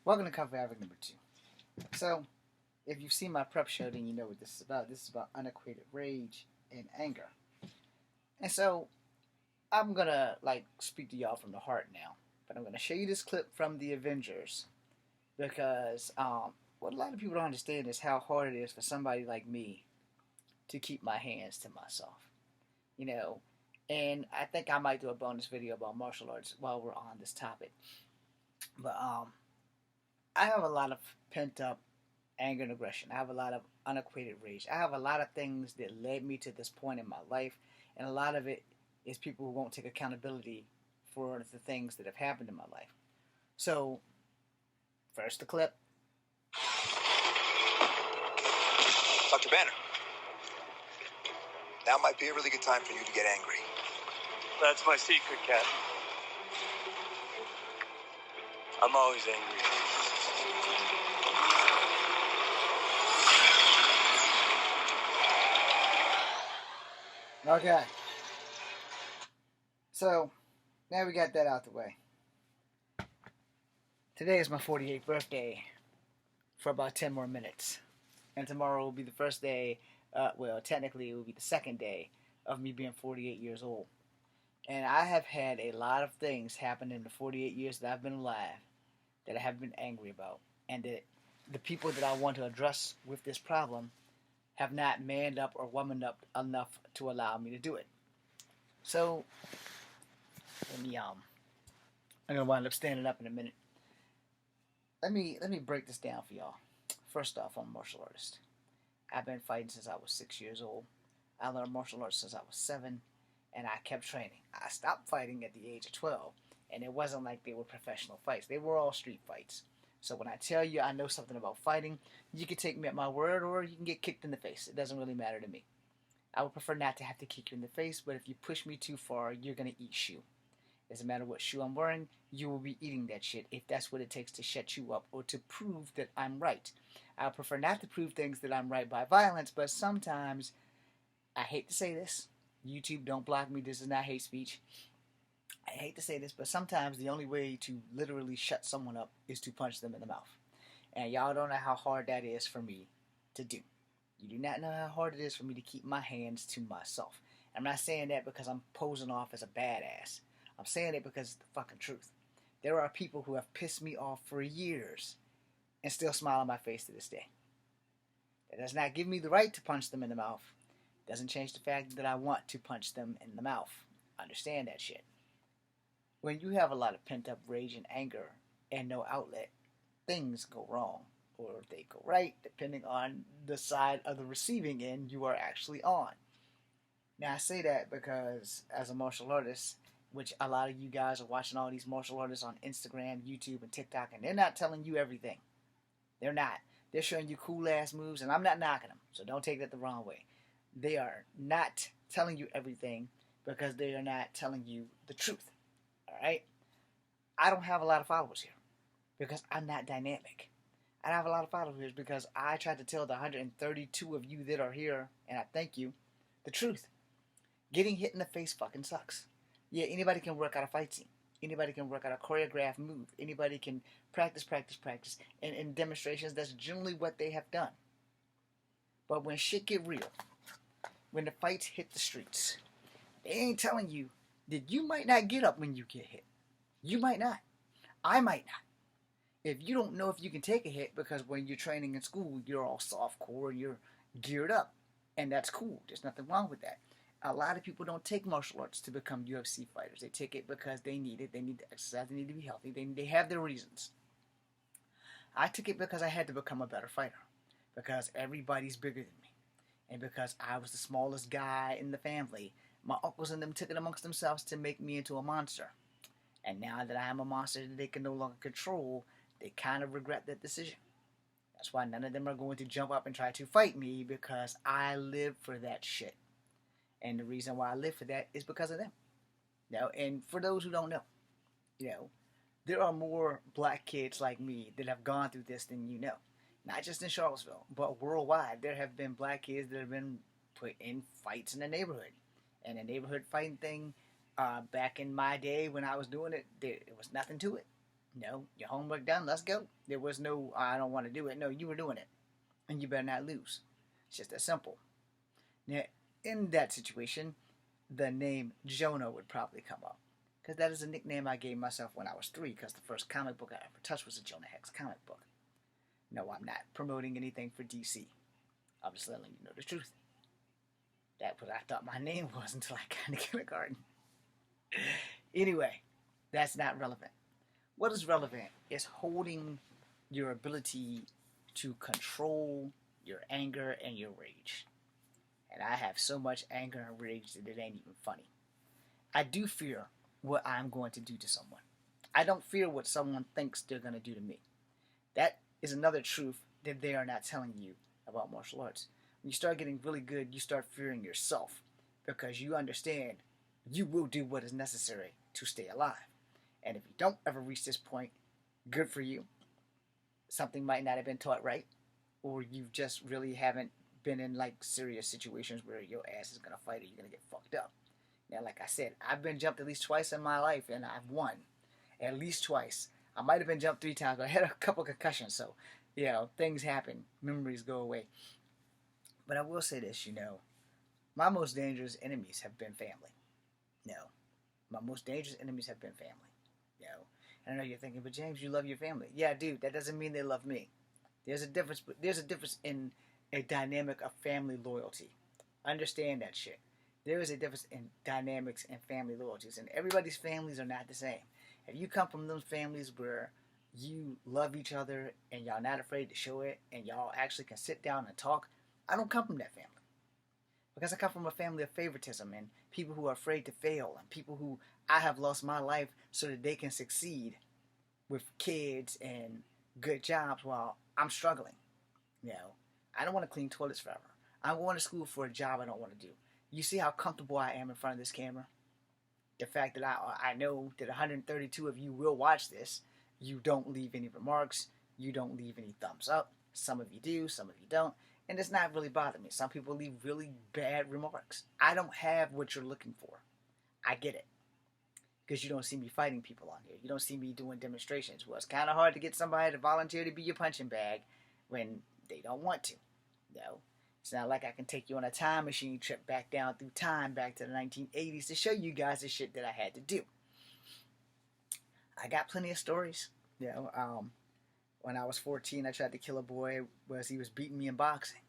Welcome to Cover Havoc number 2. So, if you've seen my prep show, then you know what this is about. This is about unacquainted rage and anger. And so, I'm gonna speak to y'all from the heart now. But I'm gonna show you this clip from the Avengers because what a lot of people don't understand is how hard it is for somebody like me to keep my hands to myself. You know, and I think I might do a bonus video about martial arts while we're on this topic. But I have a lot of pent up anger and aggression. I have a lot of unacquainted rage. I have a lot of things that led me to this point in my life, and a lot of it is people who won't take accountability for the things that have happened in my life. So, first the clip. Dr. Banner, now might be a really good time for you to get angry. That's my secret, Cat. I'm always angry. Okay. So, now we got that out the way. Today is my 48th birthday for about 10 more minutes. And tomorrow will be the first day, technically it will be the second day of me being 48 years old. And I have had a lot of things happen in the 48 years that I've been alive that I have been angry about. And that the people that I want to address with this problem have not manned up or womaned up enough to allow me to do it. So, I'm gonna wind up standing up in a minute. Let me break this down for y'all. First off, I'm a martial artist. I've been fighting since I was 6 years old. I learned martial arts since I was 7, and I kept training. I stopped fighting at the age of 12, and it wasn't like they were professional fights. They were all street fights. So when I tell you I know something about fighting, you can take me at my word or you can get kicked in the face. It doesn't really matter to me. I would prefer not to have to kick you in the face, but if you push me too far, you're going to eat shoe. Doesn't matter what shoe I'm wearing, you will be eating that shit if that's what it takes to shut you up or to prove that I'm right. I would prefer not to prove things that I'm right by violence, but sometimes, I hate to say this, YouTube, don't block me, this is not hate speech. I hate to say this, but sometimes the only way to literally shut someone up is to punch them in the mouth. And y'all don't know how hard that is for me to do. You do not know how hard it is for me to keep my hands to myself. I'm not saying that because I'm posing off as a badass. I'm saying it because it's the fucking truth. There are people who have pissed me off for years and still smile on my face to this day. That does not give me the right to punch them in the mouth. It doesn't change the fact that I want to punch them in the mouth. Understand that shit. When you have a lot of pent-up rage and anger and no outlet, things go wrong. Or they go right, depending on the side of the receiving end you are actually on. Now, I say that because as a martial artist, which a lot of you guys are watching all these martial artists on Instagram, YouTube, and TikTok, and they're not telling you everything. They're not. They're showing you cool-ass moves, and I'm not knocking them, so don't take that the wrong way. They are not telling you everything because they are not telling you the truth. Alright? I don't have a lot of followers here because I'm not dynamic. I don't have a lot of followers because I tried to tell the 132 of you that are here, and I thank you, the truth. Getting hit in the face fucking sucks. Yeah, anybody can work out a fight scene. Anybody can work out a choreographed move. Anybody can practice. And in demonstrations, that's generally what they have done. But when shit get real, when the fights hit the streets, they ain't telling you that you might not get up when you get hit. You might not. I might not. If you don't know if you can take a hit because when you're training in school, you're all soft core and you're geared up. And that's cool. There's nothing wrong with that. A lot of people don't take martial arts to become UFC fighters. They take it because they need it. They need to exercise. They need to be healthy. They have their reasons. I took it because I had to become a better fighter. Because everybody's bigger than me. And because I was the smallest guy in the family, my uncles and them took it amongst themselves to make me into a monster. And now that I am a monster that they can no longer control, they kind of regret that decision. That's why none of them are going to jump up and try to fight me because I live for that shit. And the reason why I live for that is because of them. Now, and for those who don't know, there are more black kids like me that have gone through this than you know. Not just in Charlottesville, but worldwide. There have been black kids that have been put in fights in the neighborhood. And the neighborhood fighting thing, back in my day when I was doing it, there was nothing to it. No, your homework done. Let's go. There was no, I don't want to do it. No, you were doing it. And you better not lose. It's just that simple. Now, in that situation, the name Jonah would probably come up. Because that is a nickname I gave myself when I was 3, because the first comic book I ever touched was a Jonah Hex comic book. No, I'm not promoting anything for DC. I'm just letting you know the truth. That's what I thought my name was until I got into kindergarten. Anyway, that's not relevant. What is relevant is holding your ability to control your anger and your rage. And I have so much anger and rage that it ain't even funny. I do fear what I'm going to do to someone. I don't fear what someone thinks they're going to do to me. That is another truth that they are not telling you about martial arts. When you start getting really good, you start fearing yourself because you understand you will do what is necessary to stay alive. And if you don't ever reach this point, good for you. Something might not have been taught right, or you just really haven't been in like serious situations where your ass is gonna fight or you're gonna get fucked up. Now, like I said, I've been jumped at least twice in my life, and I've won at least twice. I might have been jumped 3 times, but I had a couple concussions, so things happen, memories go away. But I will say this, my most dangerous enemies have been family. My most dangerous enemies have been family. And I know you're thinking, but James, you love your family. Yeah, dude, that doesn't mean they love me. There's a difference. There's a difference in a dynamic of family loyalty. Understand that shit. There is a difference in dynamics and family loyalties, and everybody's families are not the same. If you come from those families where you love each other and y'all not afraid to show it, and y'all actually can sit down and talk, I don't come from that family. Because I come from a family of favoritism and people who are afraid to fail and people who I have lost my life so that they can succeed with kids and good jobs while I'm struggling. I don't want to clean toilets forever. I'm going to school for a job I don't want to do. You see how comfortable I am in front of this camera? The fact that I know that 132 of you will watch this. You don't leave any remarks. You don't leave any thumbs up. Some of you do, some of you don't. And it's not really bothering me. Some people leave really bad remarks. I don't have what you're looking for. I get it. Because you don't see me fighting people on here. You don't see me doing demonstrations. Well, it's kind of hard to get somebody to volunteer to be your punching bag when they don't want to. It's not like I can take you on a time machine trip back down through time, back to the 1980s to show you guys the shit that I had to do. I got plenty of stories. When I was 14, I tried to kill a boy because he was beating me in boxing.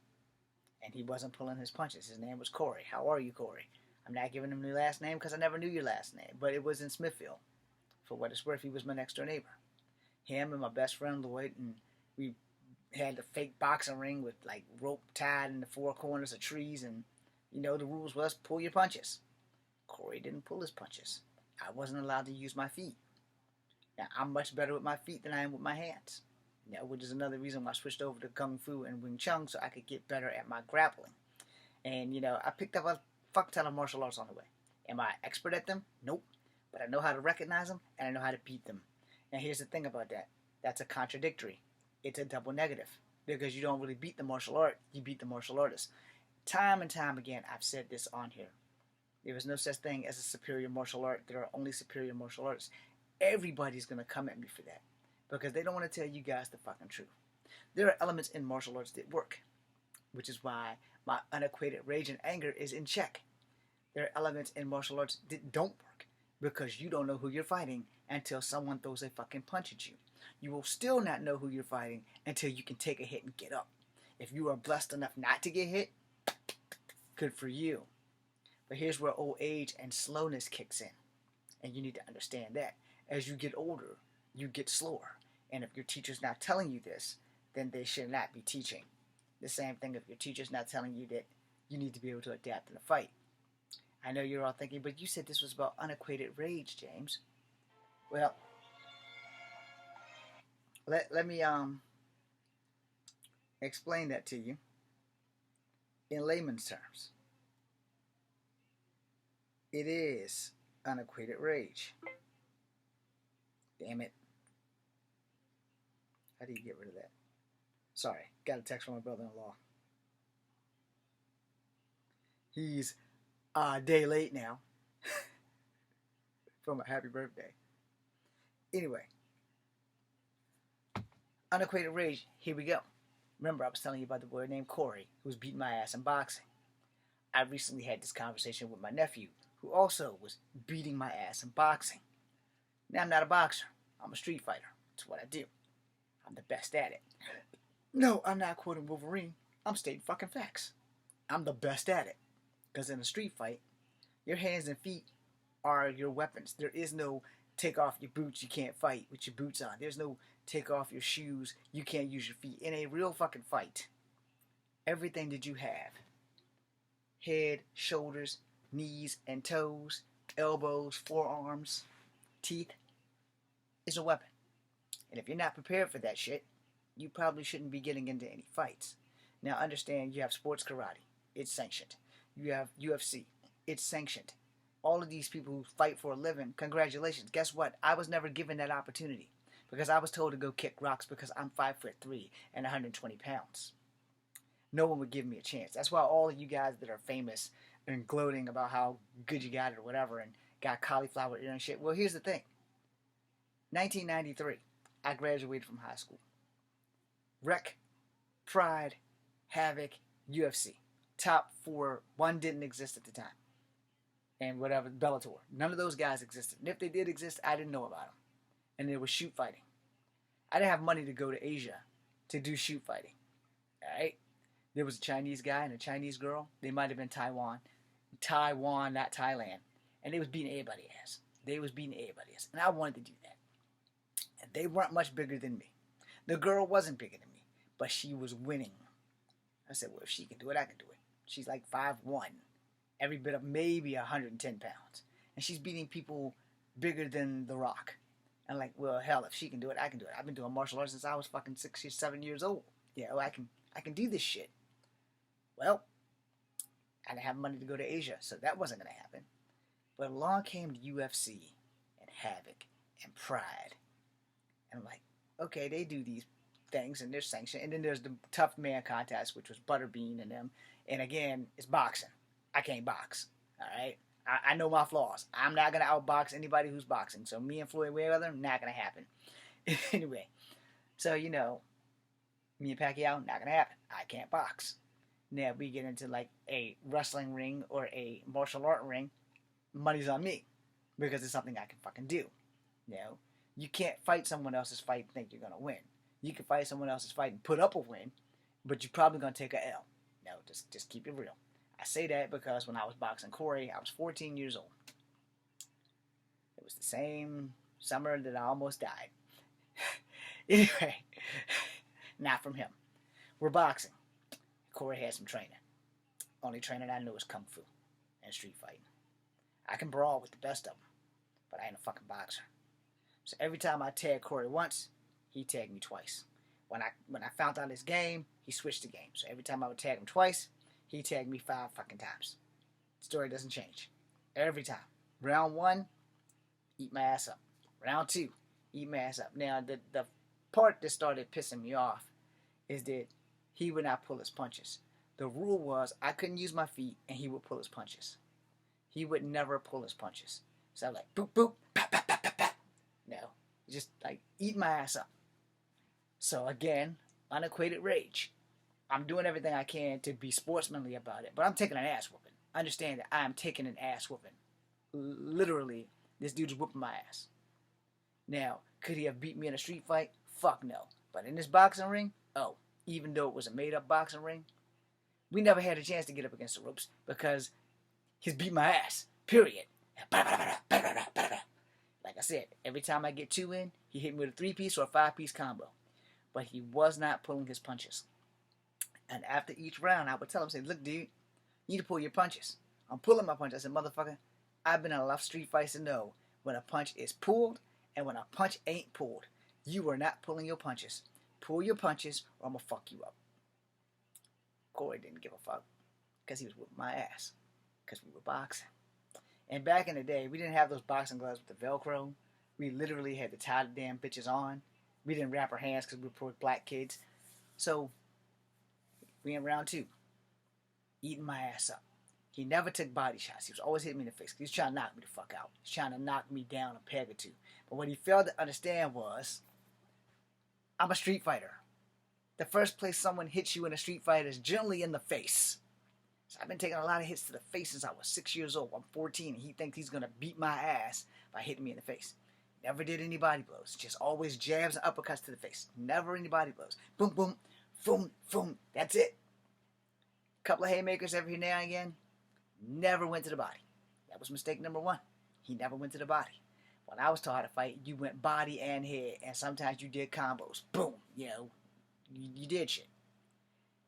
And he wasn't pulling his punches. His name was Corey. How are you, Corey? I'm not giving him your last name because I never knew your last name. But it was in Smithfield. For what it's worth, he was my next door neighbor. Him and my best friend, Lloyd, and we had a fake boxing ring with like rope tied in the 4 corners of trees. And, the rules was pull your punches. Corey didn't pull his punches. I wasn't allowed to use my feet. Now, I'm much better with my feet than I am with my hands. Which is another reason why I switched over to Kung Fu and Wing Chun so I could get better at my grappling. And, I picked up a fuck ton of martial arts on the way. Am I expert at them? Nope. But I know how to recognize them, and I know how to beat them. And here's the thing about that. That's a contradictory. It's a double negative. Because you don't really beat the martial art, you beat the martial artist. Time and time again, I've said this on here. There is no such thing as a superior martial art. There are only superior martial artists. Everybody's going to come at me for that. Because they don't want to tell you guys the fucking truth. There are elements in martial arts that work. Which is why my unacquainted rage and anger is in check. There are elements in martial arts that don't work. Because you don't know who you're fighting until someone throws a fucking punch at you. You will still not know who you're fighting until you can take a hit and get up. If you are blessed enough not to get hit, good for you. But here's where old age and slowness kicks in. And you need to understand that. As you get older, you get slower. And if your teacher's not telling you this, then they should not be teaching. The same thing if your teacher's not telling you that you need to be able to adapt in a fight. I know you're all thinking, but you said this was about unacquainted rage, James. Well, let me explain that to you in layman's terms. It is unacquainted rage. Damn it. How do you get rid of that? Sorry, got a text from my brother-in-law. He's a day late now from a happy birthday. Anyway, Unacquainted Rage, here we go. Remember, I was telling you about the boy named Corey who was beating my ass in boxing. I recently had this conversation with my nephew who also was beating my ass in boxing. Now, I'm not a boxer. I'm a street fighter. That's what I do. I'm the best at it. No, I'm not quoting Wolverine. I'm stating fucking facts. I'm the best at it. Because in a street fight, your hands and feet are your weapons. There is no take off your boots, you can't fight with your boots on. There's no take off your shoes, you can't use your feet. In a real fucking fight, everything that you have, head, shoulders, knees and toes, elbows, forearms, teeth, is a weapon. And if you're not prepared for that shit, you probably shouldn't be getting into any fights. Now understand, you have sports karate, it's sanctioned. You have UFC, it's sanctioned. All of these people who fight for a living, congratulations. Guess what? I was never given that opportunity because I was told to go kick rocks because I'm 5'3" and 120 pounds. No one would give me a chance. That's why all of you guys that are famous and gloating about how good you got it or whatever and got cauliflower ear and shit. Well, here's the thing. 1993, I graduated from high school. Rec, Pride, Havoc, UFC. Top four. One didn't exist at the time. And whatever, Bellator. None of those guys existed. And if they did exist, I didn't know about them. And it was shoot fighting. I didn't have money to go to Asia to do shoot fighting. Alright? There was a Chinese guy and a Chinese girl. They might have been Taiwan. Taiwan, not Thailand. And they was beating everybody's ass. They was beating everybody's ass. And I wanted to do that. And they weren't much bigger than me. The girl wasn't bigger than me. But she was winning. I said, well, if she can do it, I can do it. She's like 5'1". Every bit of maybe 110 pounds. And she's beating people bigger than The Rock. I'm like, well, hell, if she can do it, I can do it. I've been doing martial arts since I was fucking 6 or 7 years old. Yeah, well, I can do this shit. Well, I didn't have money to go to Asia, so that wasn't going to happen. But along came the UFC and Havoc and Pride. And I'm like, okay, they do these things and they're sanctioned. And then there's the Tough Man contest, which was Butterbean and them. And again, it's boxing. I can't box, all right? I know my flaws. I'm not going to outbox anybody who's boxing. So me and Floyd Mayweather, not going to happen. Anyway, so, you know, me and Pacquiao, not going to happen. I can't box. Now, if we get into like a wrestling ring or a martial art ring, money's on me because it's something I can fucking do. You know, you can't fight someone else's fight and think you're going to win. You can fight someone else's fight and put up a win, but you're probably going to take a L. No, just keep it real. I say that because when I was boxing Corey, I was 14 years old. It was the same summer that I almost died. Anyway, not from him. We're boxing. Corey had some training. Only training I know is kung fu and street fighting. I can brawl with the best of them, but I ain't a fucking boxer. So every time I tag Corey once, he tagged me twice. When I found out his game, he switched the game. So every time I would tag him twice, he tagged me 5 fucking times. Story doesn't change. Every time. Round 1, eat my ass up. Round 2, eat my ass up. Now, the part that started pissing me off is that he would not pull his punches. The rule was I couldn't use my feet and he would pull his punches. He would never pull his punches. So I was like, boop, boop, pop, pop, pop, pop, pop. No. Just like, eat my ass up. So again, unacquainted rage. I'm doing everything I can to be sportsmanly about it, but I'm taking an ass whooping. Understand that I'm taking an ass whooping. Literally, this dude's whooping my ass. Now, could he have beat me in a street fight? Fuck no. But in this boxing ring, oh, even though it was a made-up boxing ring, we never had a chance to get up against the ropes because he's beat my ass. Period. Like I said, every time I get 2 in, he hit me with a 3-piece or a 5-piece combo. But he was not pulling his punches. And after each round, I would tell him, say, look, dude, you need to pull your punches. I'm pulling my punches. I said, motherfucker, I've been in enough street fights to know when a punch is pulled and when a punch ain't pulled. You are not pulling your punches. Pull your punches or I'm going to fuck you up. Corey didn't give a fuck because he was whipping my ass because we were boxing. And back in the day, we didn't have those boxing gloves with the Velcro. We literally had to tie the damn bitches on. We didn't wrap our hands because we were poor black kids. So we in round 2, eating my ass up. He never took body shots. He was always hitting me in the face. He was trying to knock me the fuck out. He was trying to knock me down a peg or two. But what he failed to understand was I'm a street fighter. The first place someone hits you in a street fight is generally in the face. So I've been taking a lot of hits to the face since I was 6 years old. I'm 14 and he thinks he's going to beat my ass by hitting me in the face. Never did any body blows. Just always jabs and uppercuts to the face. Never any body blows. Boom, boom, boom, boom. That's it. Couple of haymakers every now and again. Never went to the body. That was mistake number one. He never went to the body. When I was taught how to fight, you went body and head. And sometimes you did combos. Boom. You know, you did shit.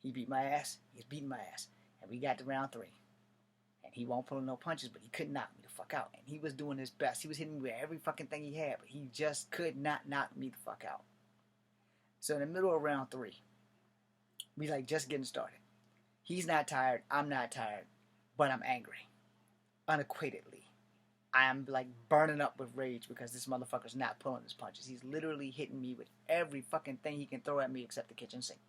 He beat my ass. He's beating my ass. And we got to round 3. And he won't pull no punches, but he couldn't knock me the fuck out. And he was doing his best. He was hitting me with every fucking thing he had, but he just could not knock me the fuck out. So in the middle of round 3, we like just getting started. He's not tired. I'm not tired. But I'm angry. Unequatedly. I am like burning up with rage because this motherfucker's not pulling his punches. He's literally hitting me with every fucking thing he can throw at me except the kitchen sink.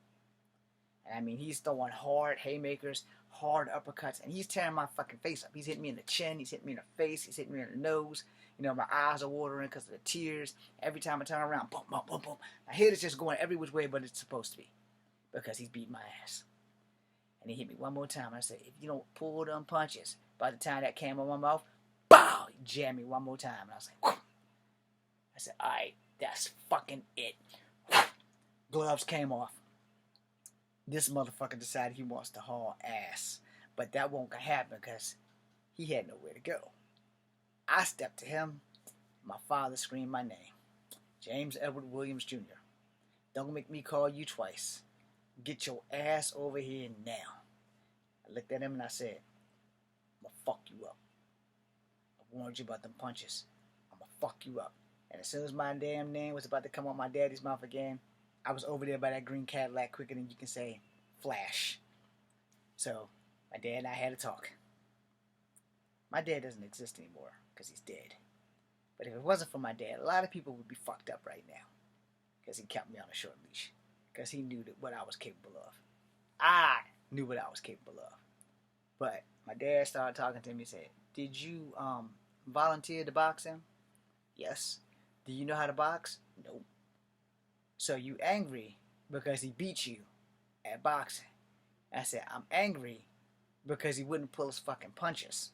And I mean, he's throwing hard haymakers, hard uppercuts, and he's tearing my fucking face up. He's hitting me in the chin, he's hitting me in the face, he's hitting me in the nose. You know, my eyes are watering because of the tears. Every time I turn around, boom, boom, boom, boom. My head is just going every which way but it's supposed to be because he's beating my ass. And he hit me one more time, and I said, if you don't pull them punches, by the time that came on my mouth, bow! He jammed me one more time, and I was like, whew. I said, alright, that's fucking it. Gloves came off. This motherfucker decided he wants to haul ass. But that won't happen because he had nowhere to go. I stepped to him. My father screamed my name. James Edward Williams Jr. Don't make me call you twice. Get your ass over here now. I looked at him and I said, I'm gonna fuck you up. I warned you about them punches. I'm gonna fuck you up. And as soon as my damn name was about to come out my daddy's mouth again, I was over there by that green Cadillac quicker than you can say flash. So my dad and I had a talk. My dad doesn't exist anymore because he's dead. But if it wasn't for my dad, a lot of people would be fucked up right now because he kept me on a short leash because he knew what I was capable of. I knew what I was capable of. But my dad started talking to me and said, did you volunteer to box him? Yes. Do you know how to box? Nope. So you angry because he beat you at boxing. I said, I'm angry because he wouldn't pull his fucking punches.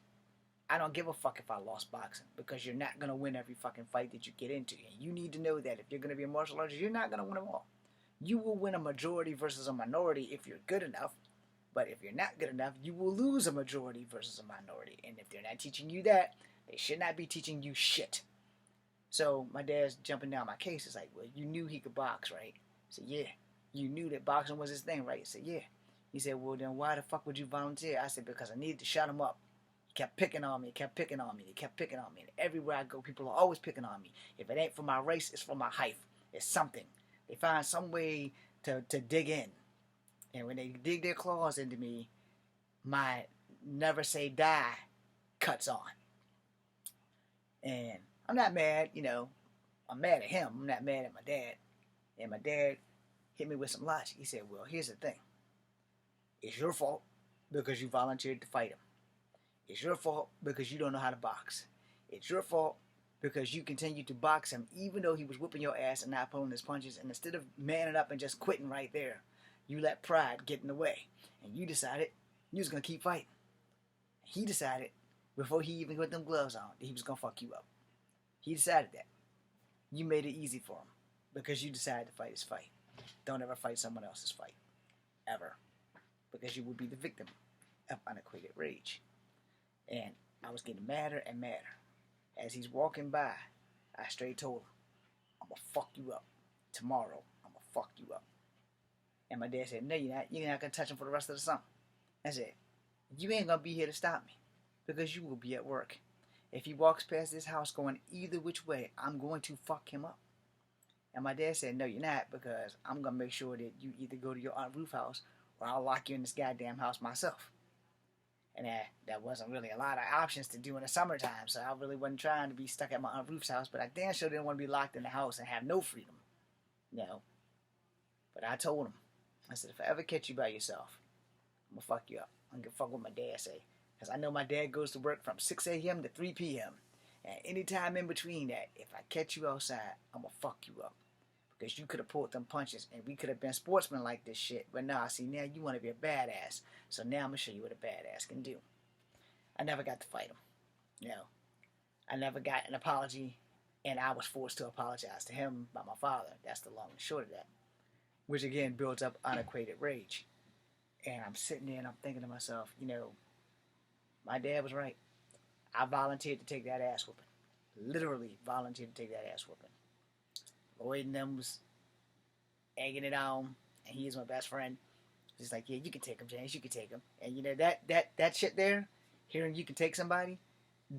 I don't give a fuck if I lost boxing because you're not going to win every fucking fight that you get into. And you need to know that if you're going to be a martial artist, you're not going to win them all. You will win a majority versus a minority if you're good enough. But if you're not good enough, you will lose a majority versus a minority. And if they're not teaching you that, they should not be teaching you shit. So my dad's jumping down my case. It's like, well, you knew he could box, right? I said, yeah. You knew that boxing was his thing, right? I said, yeah. He said, well, then why the fuck would you volunteer? I said, because I needed to shut him up. He kept picking on me, kept picking on me, he kept picking on me. And everywhere I go, people are always picking on me. If it ain't for my race, it's for my height. It's something. They find some way to dig in. And when they dig their claws into me, my never say die cuts on. And I'm not mad, you know. I'm mad at him. I'm not mad at my dad. And my dad hit me with some logic. He said, well, here's the thing. It's your fault because you volunteered to fight him. It's your fault because you don't know how to box. It's your fault because you continued to box him even though he was whooping your ass and not pulling his punches. And instead of manning up and just quitting right there, you let pride get in the way. And you decided you was going to keep fighting. He decided before he even put them gloves on that he was going to fuck you up. He decided that. You made it easy for him because you decided to fight his fight. Don't ever fight someone else's fight. Ever. Because you will be the victim of unacquainted rage. And I was getting madder and madder. As he's walking by, I straight told him, I'm going to fuck you up. Tomorrow, I'm going to fuck you up. And my dad said, no, you're not. You're not going to touch him for the rest of the summer. I said, you ain't going to be here to stop me because you will be at work. If he walks past this house going either which way, I'm going to fuck him up. And my dad said, no, you're not, because I'm going to make sure that you either go to your Aunt Ruth's house or I'll lock you in this goddamn house myself. And that wasn't really a lot of options to do in the summertime, so I really wasn't trying to be stuck at my Aunt Ruth's house, but I damn sure didn't want to be locked in the house and have no freedom. You know. But I told him, I said, if I ever catch you by yourself, I'm going to fuck you up. I'm going to fuck what my dad say. Because I know my dad goes to work from 6 a.m. to 3 p.m. And any time in between that, if I catch you outside, I'm going to fuck you up. because you could have pulled them punches and we could have been sportsmen like this shit. But nah, see, now you want to be a badass. So now I'm going to show you what a badass can do. I never got to fight him. You know, I never got an apology, and I was forced to apologize to him by my father. That's the long and short of that. Which again builds up unacquainted rage. And I'm sitting there and I'm thinking to myself, you know, my dad was right. I volunteered to take that ass whooping. Literally volunteered to take that ass whooping. Lloyd and them was egging it on, and he is my best friend. He's like, yeah, you can take him, James, you can take him. And you know, that shit there, hearing you can take somebody,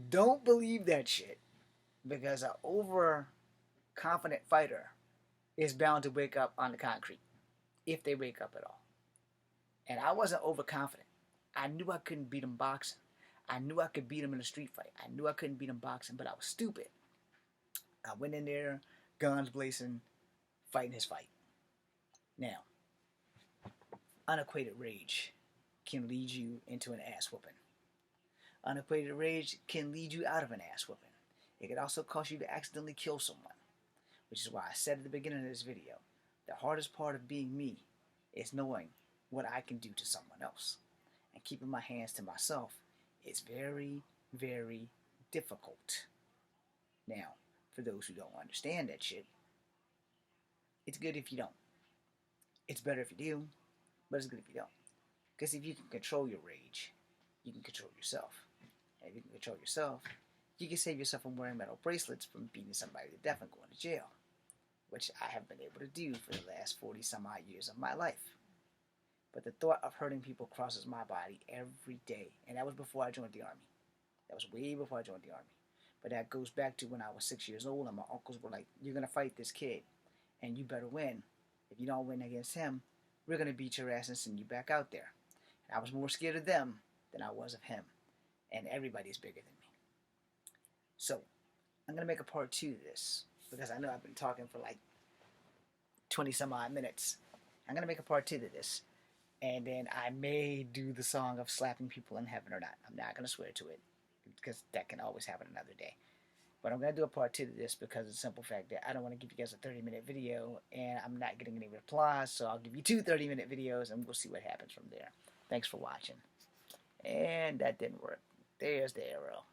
don't believe that shit. Because an overconfident fighter is bound to wake up on the concrete. If they wake up at all. And I wasn't overconfident. I knew I couldn't beat him boxing. I knew I could beat him in a street fight. I knew I couldn't beat him boxing, but I was stupid. I went in there, guns blazing, fighting his fight. Now, unacquainted rage can lead you into an ass whooping. Unacquainted rage can lead you out of an ass whooping. It could also cause you to accidentally kill someone. Which is why I said at the beginning of this video, the hardest part of being me is knowing what I can do to someone else. And keeping my hands to myself is very, very difficult. Now, for those who don't understand that shit, it's good if you don't. It's better if you do, but it's good if you don't. Because if you can control your rage, you can control yourself. And if you can control yourself, you can save yourself from wearing metal bracelets from beating somebody to death and going to jail. Which I have been able to do for the last 40 some odd years of my life. But the thought of hurting people crosses my body every day. And that was before I joined the Army. That was way before I joined the Army. But that goes back to when I was 6 years old and my uncles were like, you're going to fight this kid and you better win. If you don't win against him, we're going to beat your ass and send you back out there. And I was more scared of them than I was of him. And everybody's bigger than me. So, I'm going to make a part 2 of this. Because I know I've been talking for like 20 some odd minutes. I'm going to make a part 2 to this. And then I may do the song of slapping people in heaven or not. I'm not going to swear to it. Because that can always happen another day. But I'm going to do a part 2 to this because of the simple fact that I don't want to give you guys a 30-minute video. And I'm not getting any replies. So I'll give you 2 30-minute videos and we'll see what happens from there. Thanks for watching. And that didn't work. There's the arrow.